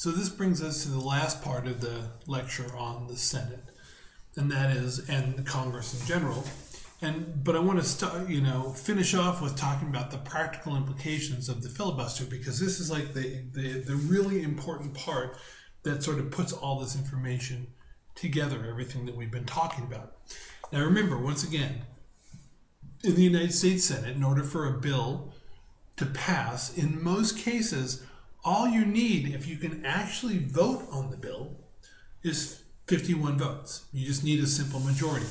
So this brings us to the last part of the lecture on the Senate, and that is, and the Congress in general. But I want to start, finish off with talking about the practical implications of the filibuster, because this is like the really important part that sort of puts all this information together, everything that we've been talking about. Now remember, once again, in the United States Senate, in order for a bill to pass, in most cases, all you need, if you can actually vote on the bill, is 51 votes. You just need a simple majority,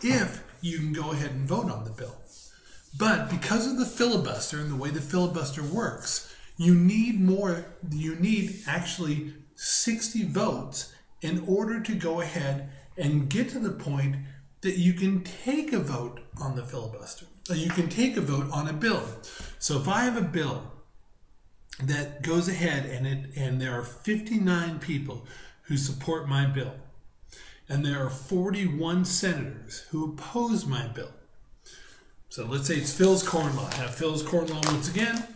if you can go ahead and vote on the bill. But because of the filibuster and the way the filibuster works, you need actually 60 votes in order to go ahead and get to the point that you can take a vote on the filibuster. You can take a vote on a bill. So if I have a bill that goes ahead and there are 59 people who support my bill, and there are 41 senators who oppose my bill. So let's say it's Phil's Corn Law. I have Phil's Corn Law once again.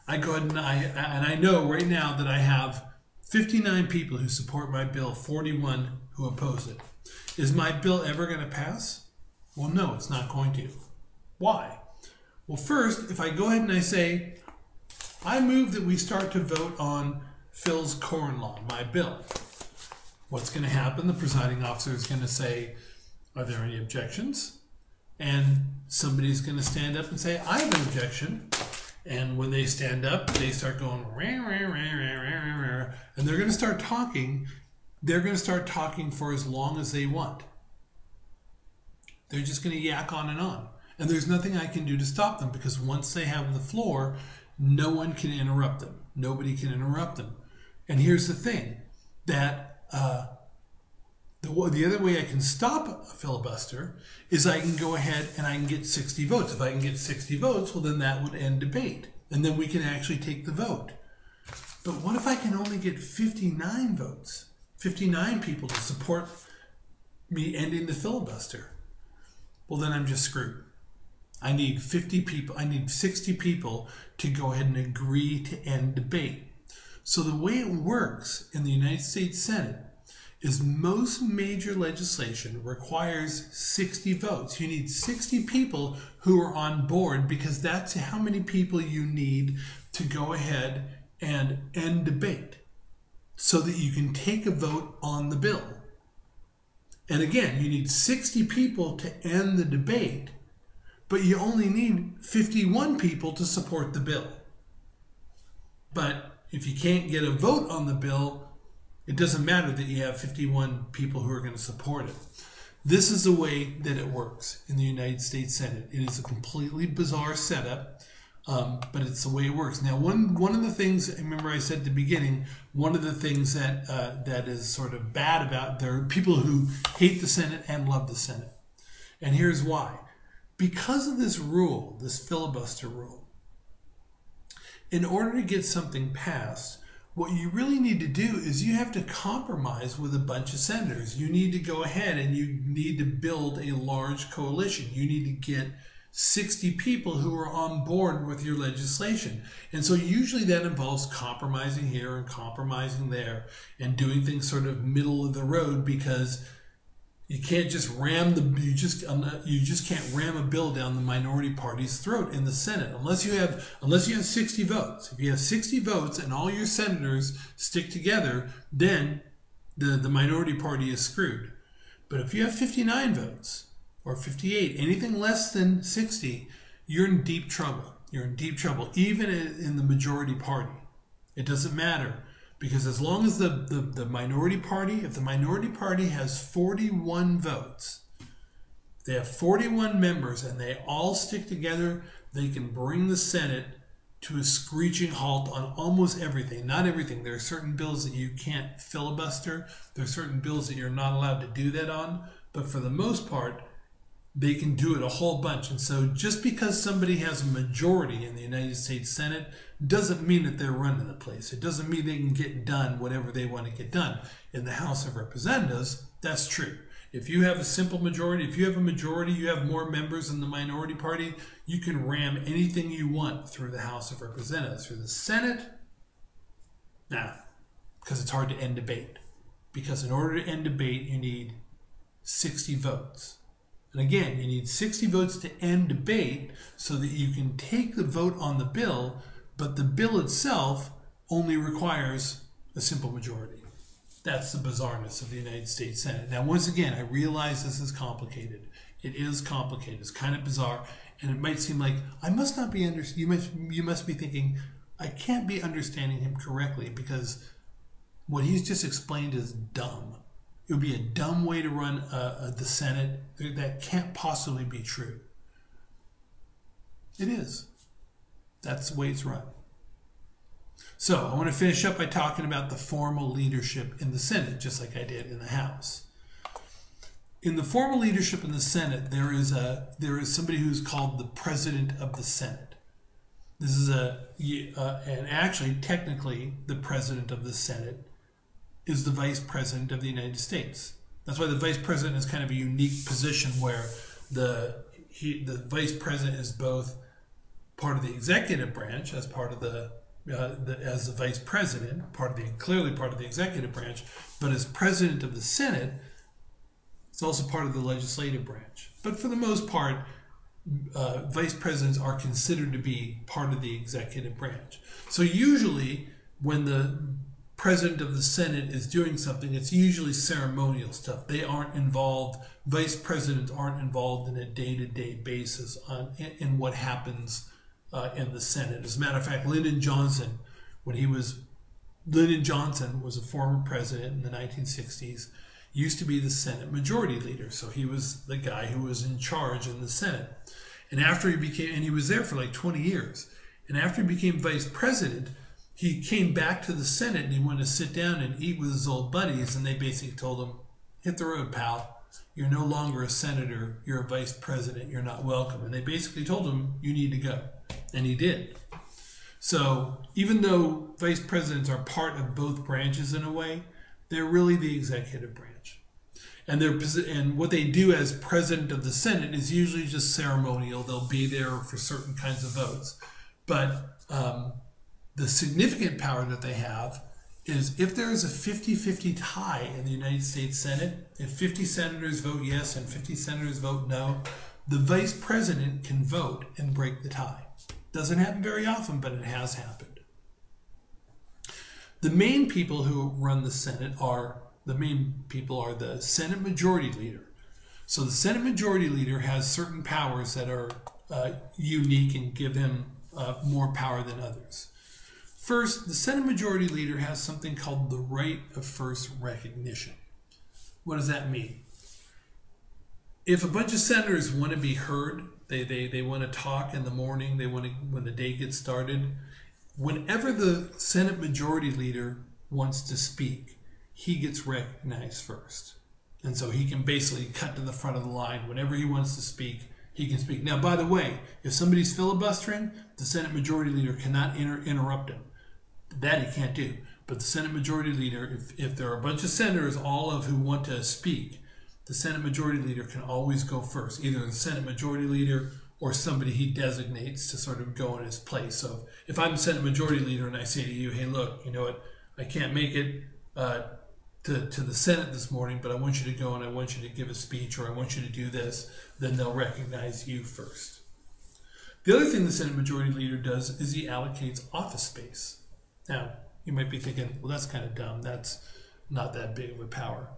I go ahead and I know right now that I have 59 people who support my bill, 41 who oppose it. Is my bill ever going to pass? Well, no, it's not going to. Why? Well, first, if I go ahead and I say, I move that we start to vote on Phil's Corn Law, my bill. What's going to happen? The presiding officer is going to say, are there any objections? And somebody's going to stand up and say, I have an objection. And when they stand up, they start going, rah, rah, rah, rah, rah, rah, and they're going to start talking. They're going to start talking for as long as they want. They're just going to yak on. And there's nothing I can do to stop them, because once they have the floor, no one can interrupt them. Nobody can interrupt them. And here's the thing, that the other way I can stop a filibuster is I can go ahead and I can get 60 votes. If I can get 60 votes, well, then that would end debate. And then we can actually take the vote. But what if I can only get 59 votes? 59 people to support me ending the filibuster? Well, then I'm just screwed. I need 50 people. I need 60 people to go ahead and agree to end debate. So the way it works in the United States Senate is most major legislation requires 60 votes. You need 60 people who are on board, because that's how many people you need to go ahead and end debate so that you can take a vote on the bill. And again, you need 60 people to end the debate, but you only need 51 people to support the bill. But if you can't get a vote on the bill, it doesn't matter that you have 51 people who are going to support it. This is the way that it works in the United States Senate. It is a completely bizarre setup, but it's the way it works. Now, one of the things, remember I said at the beginning, one of the things that is sort of bad about, there are people who hate the Senate and love the Senate. And here's why. Because of this rule, this filibuster rule, in order to get something passed, what you really need to do is you have to compromise with a bunch of senators. You need to go ahead and you need to build a large coalition. You need to get 60 people who are on board with your legislation. And so usually that involves compromising here and compromising there and doing things sort of middle of the road, because you can't just you just can't ram a bill down the minority party's throat in the Senate unless you have 60 votes. If you have 60 votes and all your senators stick together, then the minority party is screwed. But if you have 59 votes or 58, anything less than 60, you're in deep trouble. You're in deep trouble, even in the majority party. It doesn't matter. Because as long as the minority party, if the minority party has 41 votes, they have 41 members and they all stick together, they can bring the Senate to a screeching halt on almost everything. Not everything. There are certain bills that you can't filibuster. There are certain bills that you're not allowed to do that on. But for the most part, they can do it a whole bunch. And so just because somebody has a majority in the United States Senate doesn't mean that they're running the place. It doesn't mean they can get done whatever they want to get done. In the House of Representatives, that's true. If you have a simple majority, if you have a majority, you have more members than the minority party, you can ram anything you want through the House of Representatives. Through the Senate, nah, because it's hard to end debate. Because in order to end debate, you need 60 votes. And again, you need 60 votes to end debate so that you can take the vote on the bill, but the bill itself only requires a simple majority. That's the bizarreness of the United States Senate. Now, once again, I realize this is complicated. It is complicated. It's kind of bizarre, and it might seem like I must not be you must be thinking I can't be understanding him correctly because what he's just explained is dumb. It would be a dumb way to run the Senate. That can't possibly be true. It is. That's the way it's run. So I want to finish up by talking about the formal leadership in the Senate, just like I did in the House. In the formal leadership in the Senate, there is somebody who's called the President of the Senate. This is and actually, technically, the President of the Senate is the Vice President of the United States. That's why the Vice President is kind of a unique position where the Vice President is both part of the executive branch as part of as the Vice President, clearly part of the executive branch, but as President of the Senate, it's also part of the legislative branch. But for the most part, Vice Presidents are considered to be part of the executive branch. So usually when the President of the Senate is doing something, it's usually ceremonial stuff. They aren't involved, Vice Presidents aren't involved in a day-to-day basis in what happens in the Senate. As a matter of fact, Lyndon Johnson was a former president in the 1960s, used to be the Senate Majority Leader. So he was the guy who was in charge in the Senate. And he was there for like 20 years. And after he became Vice President, he came back to the Senate and he wanted to sit down and eat with his old buddies. And they basically told him, hit the road, pal. You're no longer a senator. You're a Vice President. You're not welcome. And they basically told him, you need to go. And he did. So even though Vice Presidents are part of both branches in a way, they're really the executive branch. And what they do as President of the Senate is usually just ceremonial. They'll be there for certain kinds of votes. But the significant power that they have is if there is a 50-50 tie in the United States Senate, if 50 senators vote yes and 50 senators vote no, the Vice President can vote and break the tie. Doesn't happen very often, but it has happened. The main people who run the Senate are the Senate Majority Leader. So the Senate Majority Leader has certain powers that are unique and give him more power than others. First, the Senate Majority Leader has something called the right of first recognition. What does that mean? If a bunch of senators want to be heard, they want to talk in the morning, when the day gets started, whenever the Senate Majority Leader wants to speak, he gets recognized first. And so he can basically cut to the front of the line. Whenever he wants to speak, he can speak. Now, by the way, if somebody's filibustering, the Senate Majority Leader cannot interrupt him. That he can't do. But the Senate Majority Leader, if there are a bunch of senators, all of who want to speak, the Senate Majority Leader can always go first. Either the Senate Majority Leader or somebody he designates to sort of go in his place. So if I'm the Senate Majority Leader and I say to you, hey, look, you know what, I can't make it to the Senate this morning, but I want you to go and I want you to give a speech or I want you to do this, then they'll recognize you first. The other thing the Senate Majority Leader does is he allocates office space. Now, you might be thinking, well, that's kind of dumb. That's not that big of a power.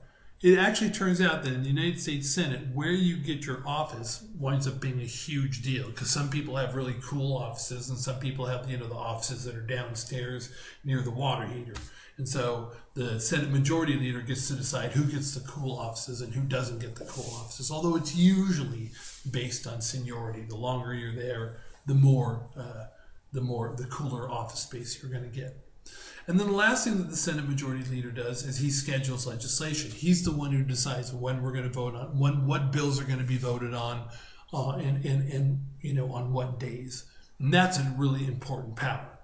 It actually turns out that in the United States Senate, where you get your office winds up being a huge deal because some people have really cool offices and some people have, the offices that are downstairs near the water heater. And so the Senate Majority Leader gets to decide who gets the cool offices and who doesn't get the cool offices, although it's usually based on seniority. The longer you're there, the cooler office space you're going to get. And then the last thing that the Senate Majority Leader does is he schedules legislation. He's the one who decides when we're going to vote on, what bills are going to be voted on, on what days. And that's a really important power.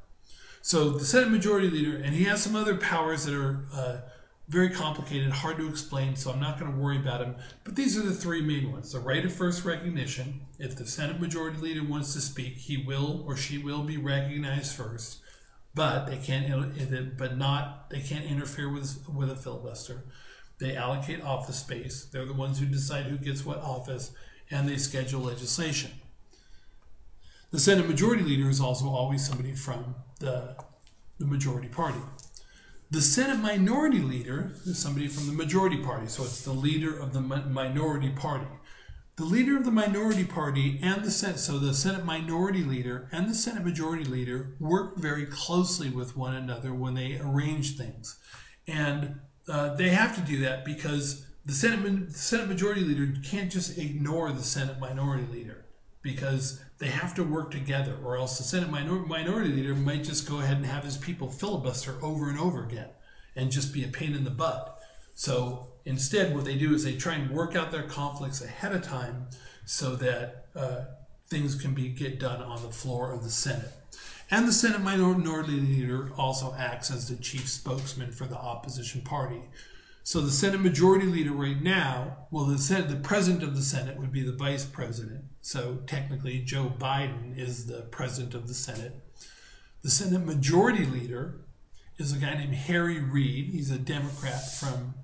So the Senate Majority Leader, and he has some other powers that are very complicated, hard to explain, so I'm not going to worry about them. But these are the three main ones. The right of first recognition. If the Senate Majority Leader wants to speak, he will or she will be recognized first. but they can't interfere with a filibuster. They allocate office space. They're the ones who decide who gets what office, and they schedule legislation. The Senate Majority Leader is also always somebody from the majority party. The Senate Minority Leader is somebody from the majority party, so it's the leader of the minority party. The leader of the minority party and the Senate Minority Leader and the Senate Majority Leader work very closely with one another when they arrange things. And they have to do that because the Senate Majority Leader can't just ignore the Senate Minority Leader, because they have to work together, or else the Senate Minority Leader might just go ahead and have his people filibuster over and over again and just be a pain in the butt. So instead, what they do is they try and work out their conflicts ahead of time so that things can get done on the floor of the Senate. And the Senate Minority Leader also acts as the chief spokesman for the opposition party. So the Senate Majority Leader right now, well, the President of the Senate would be the Vice President. So technically, Joe Biden is the President of the Senate. The Senate Majority Leader is a guy named Harry Reid. He's a Democrat from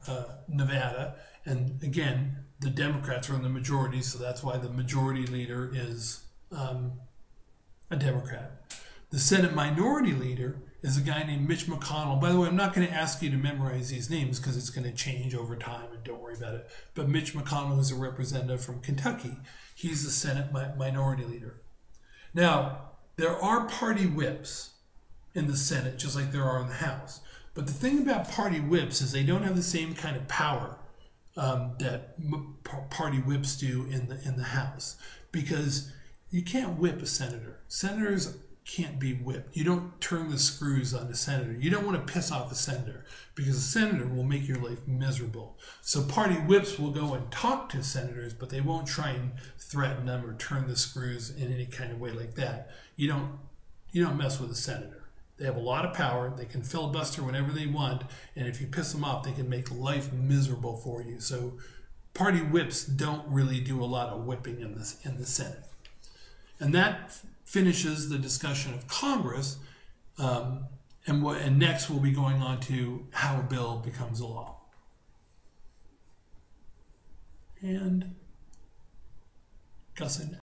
Nevada. And again, the Democrats are in the majority, so that's why the Majority Leader is a Democrat. The Senate Minority Leader is a guy named Mitch McConnell. By the way, I'm not going to ask you to memorize these names because it's going to change over time, and don't worry about it. But Mitch McConnell is a representative from Kentucky. He's the Senate Minority Leader. Now, there are party whips in the Senate, just like there are in the House. But the thing about party whips is they don't have the same kind of power that party whips do in the House, because you can't whip a senator. Senators can't be whipped. You don't turn the screws on a senator. You don't want to piss off a senator, because a senator will make your life miserable. So party whips will go and talk to senators, but they won't try and threaten them or turn the screws in any kind of way like that. You don't mess with a senator. They have a lot of power. They can filibuster whenever they want, and if you piss them off, they can make life miserable for you. So party whips don't really do a lot of whipping in the Senate. And that finishes the discussion of Congress, and next we'll be going on to how a bill becomes a law. And Gus,